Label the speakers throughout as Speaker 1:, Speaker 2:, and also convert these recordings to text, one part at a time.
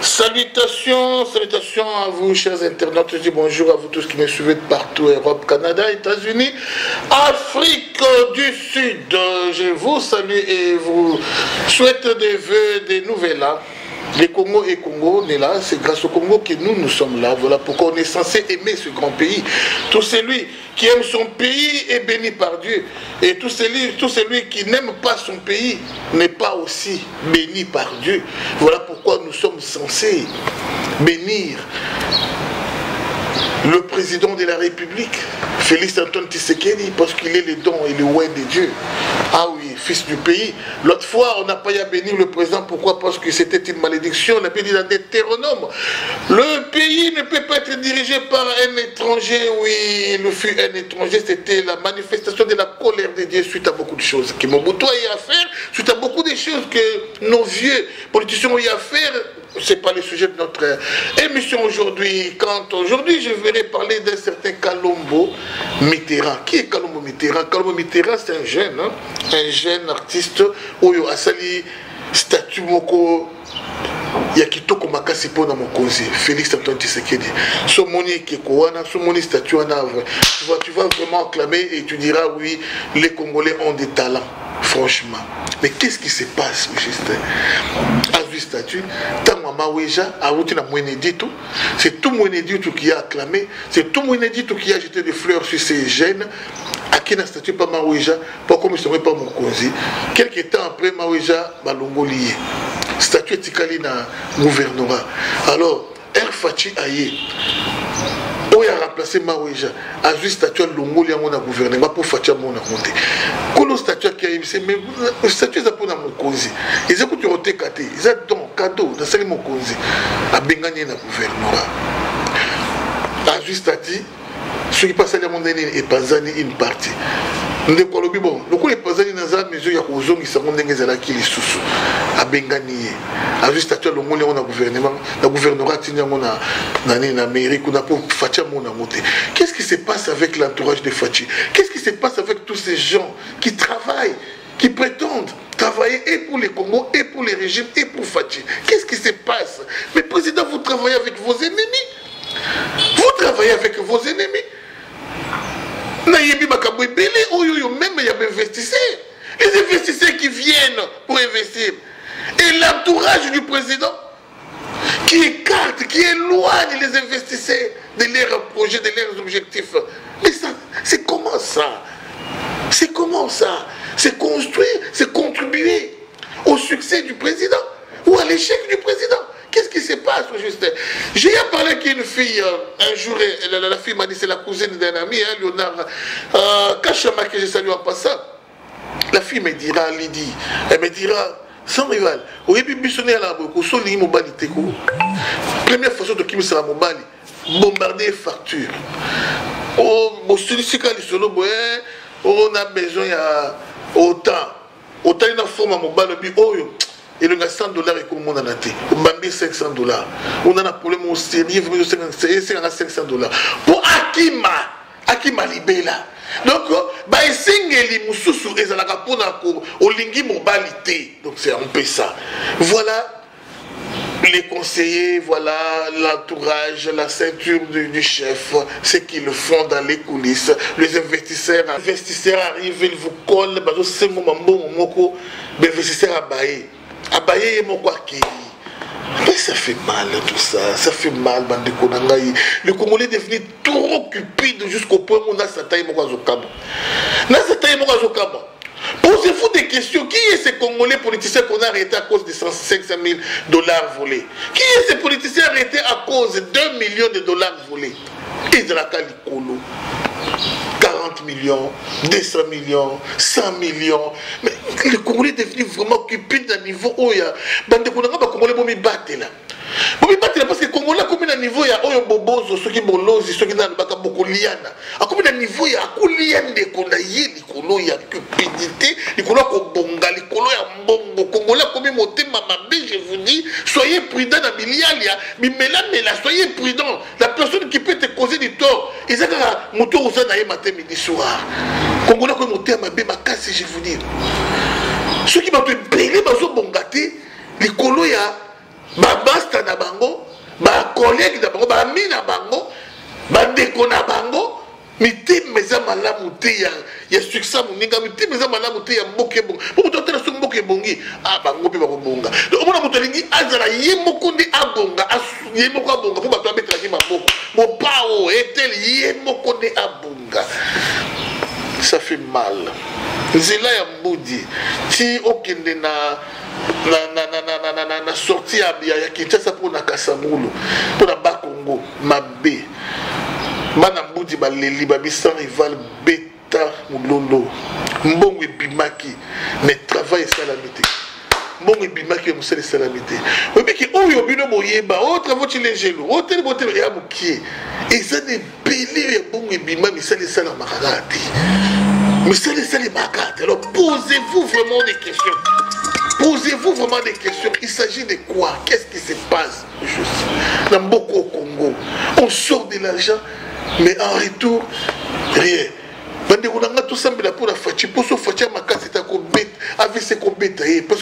Speaker 1: Salutations, salutations à vous, chers internautes. Je dis bonjour à vous tous qui me suivez de partout, Europe, Canada, États-Unis, Afrique du Sud. Je vous salue et vous souhaite des vœux, des nouvelles là. Les Congo et Congo, on est là, c'est grâce au Congo que nous sommes là. Voilà pourquoi on est censé aimer ce grand pays. Tout celui qui aime son pays est béni par Dieu. Et tout celui qui n'aime pas son pays n'est pas aussi béni par Dieu. Voilà pourquoi nous sommes censés bénir le président de la République, Félix Antoine Tshisekedi, parce qu'il est le don et le ouin de Dieu. Ah oui, fils du pays. L'autre fois, on n'a pas eu à bénir le président. Pourquoi? Parce que c'était une malédiction. On a dit dans Deutéronome. Le pays ne peut pas être dirigé par un étranger. Oui, il fut un étranger. C'était la manifestation de la colère de Dieu suite à beaucoup de choses que Mobutu a eu à faire, suite à beaucoup de choses que nos vieux politiciens ont eu à faire. Ce n'est pas le sujet de notre émission aujourd'hui. Quand aujourd'hui je verrai parler d'un certain Kalombo Mitterrand. Qui est Kalombo Mitterrand? Kalombo Mitterrand, c'est un jeune artiste. Oyo Asali statut moko ya kitoko makasi pona mokonzi Félix Antoine Tshisekedi. Somoni Kekouana, Somoni statut en œuvre. Tu vas vraiment acclamer et tu diras oui, les Congolais ont des talents, franchement. Mais qu'est-ce qui se passe, Justin? Statut, c'est tout Mouenedito qui a acclamé, c'est tout Mouenedito qui a jeté des fleurs sur ces jeunes. À qui n'a statut pas Maouéja, pas comme il ne serait pas Mokonzi. Quelques temps après, Maouéja balongo lié. Statut Tikali na gouvernorat. Alors, El Fachi Aye. Il a remplacé Maouéja, a joué statut à Longoli à mon gouvernement pour Fatia mon monté. Quand le statut qui a eu, mais le statut est pour mon cause. Ils ont coupé au TKT, ils ont don cadeau dans ce mon cause. A Bengani na gouvernement. A joué statut, ceux qui passent à la montagne et pas une partie. Nous décollons bon. Le coup les pasani dans la mesure il y a aux hommes qui sont des alaki les sous à Bengani. A juste statut le monde on a gouvernement, la gouvernorat tient on a en Amérique on a pour Fatia mon a monté. Qu'est-ce qui se passe avec l'entourage de Fachi? Qu'est-ce qui se passe avec tous ces gens qui travaillent, qui prétendent travailler et pour les Congo et pour les régimes et pour Fachi? Qu'est-ce qui se passe? Mais président, vous travaillez avec vos ennemis. Vous travaillez avec vos ennemis. Même il y a des investisseurs. Les investisseurs qui viennent pour investir. Et l'entourage du président qui écarte, qui éloigne les investisseurs de leurs projets, de leurs objectifs. Mais ça, c'est comment ça? C'est comment ça? C'est construire, c'est contribuer au succès du président ou à l'échec du président. Qu'est-ce qui se passe, Justin? J'ai parlé avec une fille, un jour, la fille m'a dit, c'est la cousine d'un ami, hein, Léonard Kachama, que je salue en passant. La fille me dira, Lydie, elle me dira, sans rival, au début, bisonné à la boue, au li mobali teko. Première façon de qui me sera mobali, bombarder facture. Au sollicika les solo, on a besoin autant. Autant il y a une forme à mobile, et le 100 $, et comme on en a été, on m'a mis 500 $. On a un problème au sérieux, c'est 500 $. Pour Akima Libela. Donc, Baïsingeli Moussou et Zalakapona, Olingi Mobalité. Donc, c'est un peu ça. Voilà les conseillers, voilà l'entourage, la ceinture du chef, ce qu'ils font dans les coulisses. Les investisseurs arrivent, ils vous collent, c'est mon mambo, les investisseurs abaillés. Abaye Mokwaki. Mais ça fait mal tout ça, ça fait mal, bande Konangaï. Le Congolais est devenu trop cupide jusqu'au point où on a Sataï Mokazokaba. Posez-vous des questions. Qui est ce Congolais politicien qu'on a arrêté à cause de 500 000 $ volés? Qui est ce politicien arrêté à cause de 2 millions de dollars volés? Izraka Likolo. 40 millions, 200 millions, 100 millions. Mais le Congolais est devenu vraiment cupide d'un niveau où il y a. Bande Konanga, le Congolais, il battre là. Il battre parce que le Congolais, comme un niveau, il y a Oyo Bobozo, ceux qui bolosi, ceux qui n'ont pas beaucoup liana. À comme un niveau, il y a Koulian de Konaye, il y a cupidité, il y a Kobonga, il y a Mbongo. Congolais, comme un moté, mamabé, je vous dis, soyez prudents dans Bilialia, mais soyez prudents. La personne qui peut te causer du tort, ils ont un moto aux anaïs matin, midi, soir. Congolais, comme un moté, mamabé, ma casse, je vous dis. Ceux qui m'ont brûlé, ils ont bongaté, les colo, il y a. Babasta na bango ba collègue na bango ba ami na bango ba ndeko na bango mitime eza malamu te ya succès moninga mitime eza malamu te ya mboka ebonga po moto atala soki mboka ebongi bango mpe bakobonga omona moto alingi azala ye moko nde abonga ye moko abonga po bato abetelaki maboko mopao eteli ye moko nde abonga. Ça fait mal. Nzela ya mbudi ti okende na sortie ya Kinshasa pour na Kasamulu pour na Bakongo mabe bana mbudi baleli babisa rival beta mulolo mbongo ebimaki mais travail esalamite mbongo ebimaki ya mosala esalamite oyebiki oyo bino boyeba oyo travaux ti lengelo oyo tele botelo ya mokie eza na ebele ya mbongo ebima misala esalamaka kaka te misala esalemaka te. Alors posez-vous vraiment des questions. Posez-vous vraiment des questions. Il s'agit de quoi? Qu'est-ce qui se passe? Dans beaucoup au Congo, on sort de l'argent, mais en retour, rien. Parce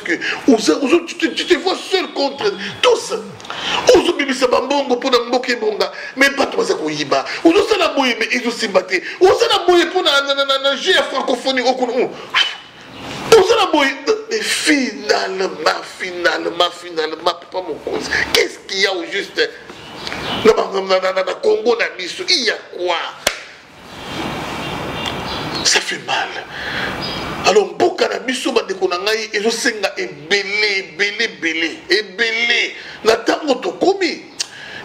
Speaker 1: que tu te vois seul contre tous. Mais pas toi, ça koyiba. Vous avez la boye, mais ils ont simbaté. Vous avez la boye pour la francophonie. Vous avez la boye. Mais finalement, papa mon cause. Qu'est-ce qu'il y a au juste? Dans le Congo, il y a quoi? Ça fait mal. Alors, beaucoup de biso bandeko na ngai ezosenga ebele. Natango to komi.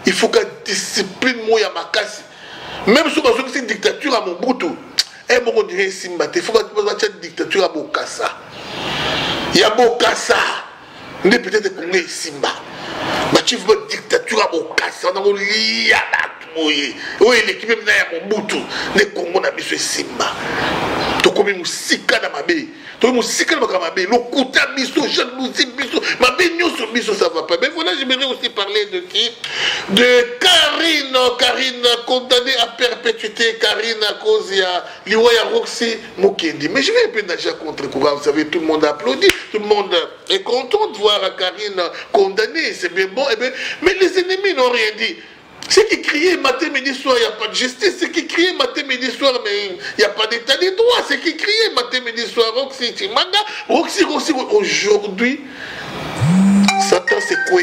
Speaker 1: Il faut que discipline moya makasi. Même si on a une dictature à Mobutu, et bon on dirait Simba, il faut que une dictature à Bokassa. Il y a Bokassa. On est peut-être qu'on est Simba. Mais tu veux une dictature à Bokassa, on a lié à la oui, l'équipe même na Mobutu, les Congo na biso Simba. To komi musika na mabe. To musika na mabe, le kouta biso, jalousie biso, mabe nyoso biso ça va pas. Mais voilà, j'aimerais aussi parler de qui? De Karine condamnée à perpétuité, Karine à cause de Liwaya Roxy Mokendi. Mais je vais un peu nager contre courant, vous savez, tout le monde applaudit, tout le monde est content de voir Karine condamnée, c'est bien bon, mais les ennemis n'ont rien dit. Ceux qui criaient matin, midi, soir, il n'y a pas de justice. Ceux qui criaient matin, midi, soir, mais il n'y a pas d'état de droit. Ceux qui criaient matin, midi, soir, Roxy, Timanga, Roxy. Aujourd'hui, Satan c'est quoi?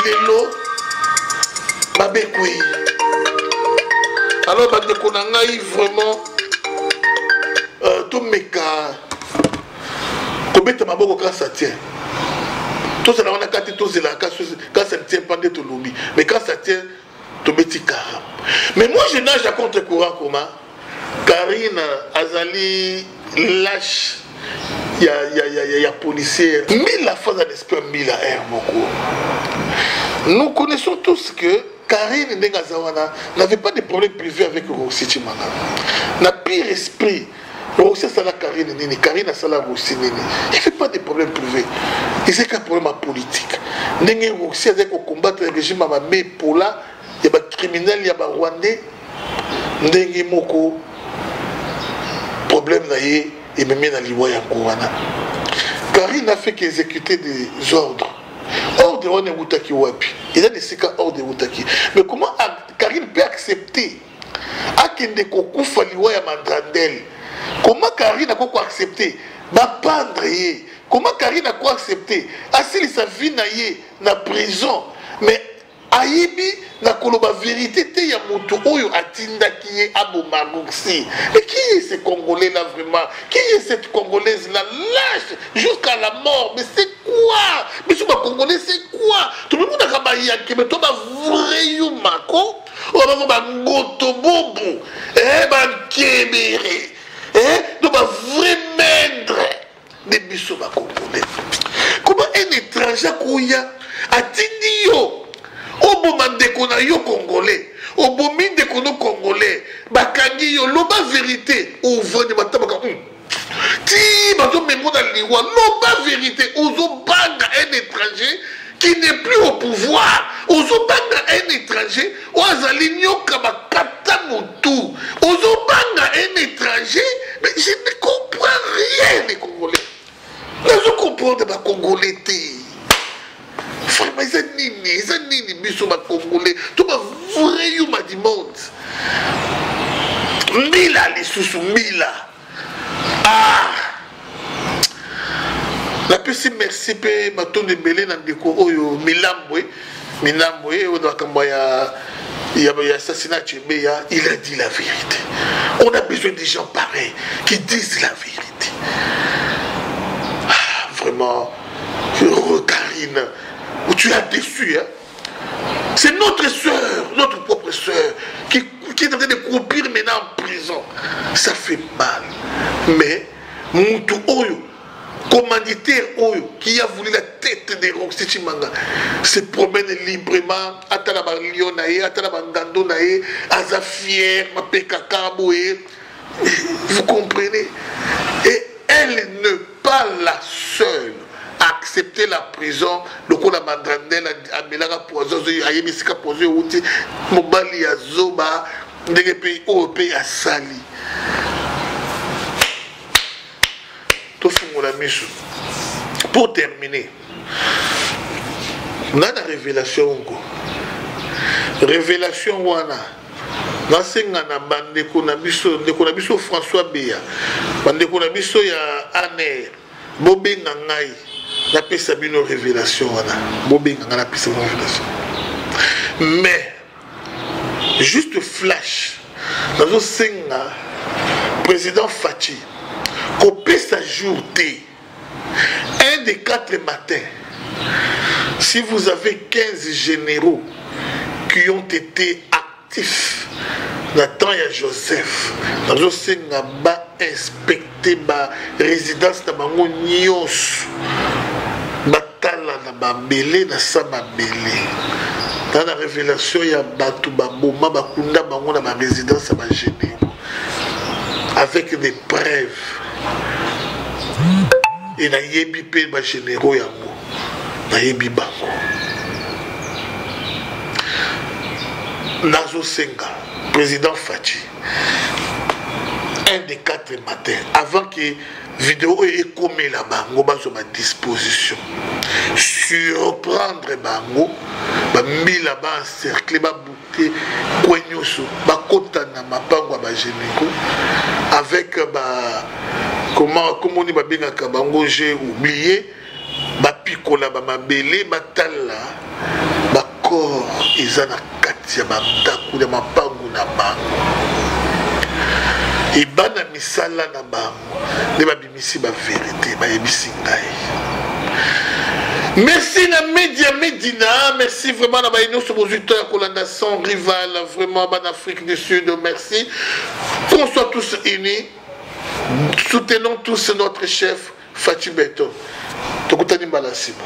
Speaker 1: Lélo, Babé quoi? Alors, on a vraiment tout mes cas. Combien de temps quand ça tient? Tout ça, on a quand ça ne tient pas de ton lobby. Mais quand ça tient, tu mets tes carams. Mais moi, je nage à contre-courant comment? Karine Azali lâche. Il y a policiers. 1000 fois dans l'esprit, 1000 à air, beaucoup. Nous connaissons tous que Karine Ndengazawana n'avait pas de problème privé avec Roxy Chimanga. N'a pire esprit. Roxy a la Karine Nini, Karine a la Roxy Nini. Il n'y avait pas de problème privé. Il n'y a qu'un problème politique. Ndengue Roxy a dit qu'on combattre le régime à Mamé pour là, il y a des criminels, il y a des Rwandais. Ndengue Moko, problème naïe, et même dans l'Ivoire Kouana. Karine a fait qu'exécuter des ordres. Ordre, on est Woutaki Wapi. Il y a des cas ordre de Woutaki. Mais comment Karine peut accepter Akende Kokoufa l'Ivoire Mandrandel? Comment Karine a quoi accepter? Bapandre yé. Comment Karine a quoi accepter? Asili sa vie na yé na prison. Mais Aïbi na koloba vérité te ya moto oyo atinda qui est Aboma Roxy. Mais qui est ce Congolais là vraiment? Qui est cette Congolaise là lâche jusqu'à la mort? Mais c'est quoi? Mais ce Congolais c'est quoi? Tout le monde a kabaya qui me tombe vrai yumako. On va voir ngoto bobo. Kébéré. Donc vrai maître de biso ba Congolais. Comment un étranger kouya atindi yo? Obomandeko na yo Congolais, obomindeko no Congolais, bakangi yo loba vérité, ouvre batabaka. Ti bazo memo na liwa, loba vérité, ozo banga un étranger qui n'est plus au pouvoir, ozo banga un étranger, oazali nyoka bakata motu, ozo banga un étranger, mais je ne comprends rien les Congolais. Je comprends de ba Congolais. Vraiment, ils ont nini, biso ma congolais, tout ma vrai yuma du monde. Mila les sous mila. Ah. La PC merci pe maton de belé dans déco oyo milambwe on doit kamboya il y a assassinat Tchebeya, il a dit la vérité. On a besoin des gens pareils qui disent la vérité. Ah, vraiment, Karine, tu as déçu, hein? C'est notre soeur, notre propre soeur, qui est en train de croupir maintenant en prison. Ça fait mal. Mais, Moutou Oyo, commanditaire Oyo, qui a voulu la tête de Roxy Chimanga, se promène librement, Atalaba Lyonae, Atalaba Ngandonae, Aza fier, Mapeka Kaboé. Vous comprenez? Et elle n'est pas la seule à accepter la prison. Le coup de la mandrandelle, à Mélaga Poison, à Yébisika Poison, Mobali à Zoba, des pays européens à Sali. Pour terminer, on a la révélation. Révélation wana. Nasenga na bandeko na biso François Béa. Bandeko na biso ya Aner. Bobenga ngai. Na pesa bino révélation wana. Bobenga ngai na pesa bino révélation. Mais juste flash. Nazo senga président Fachi. Copé sa journée, 1 des 4 matins, si vous avez 15 généraux qui ont été actifs, Nathan et Joseph, nous avons inspecté la résidence de Bango Nyos, Batala na Bambele, na Samabele. Dans la révélation, il y a Batou Baboma, Bakunda Bango na ma résidence à ma généraux, avec des preuves. Et na yebi pe ba généraux yango na yebi bango Nazo Senga président Fachi 1 des 4 matins avant que vidéo est comme la bango bazo ma disposition surprendre bango ba mila ba encercler ba bouter kwenyoso ba kota na mapango ba généraux avec comment on dit que bango j'ai oublié bapikola ba mabele batala ba corps ezana kati ya bandaku ya mapango na bango et bana misala na bango ne babimisi ba vérité ba yebisi ngai. Merci na média Médina, merci vraiment na baino sur vos auditeurs Kolanda sans rival, vraiment en Afrique du Sud, merci. Qu'on soit tous unis. Soutenons tous notre chef Fachi Beto. Tokutani Balasimo.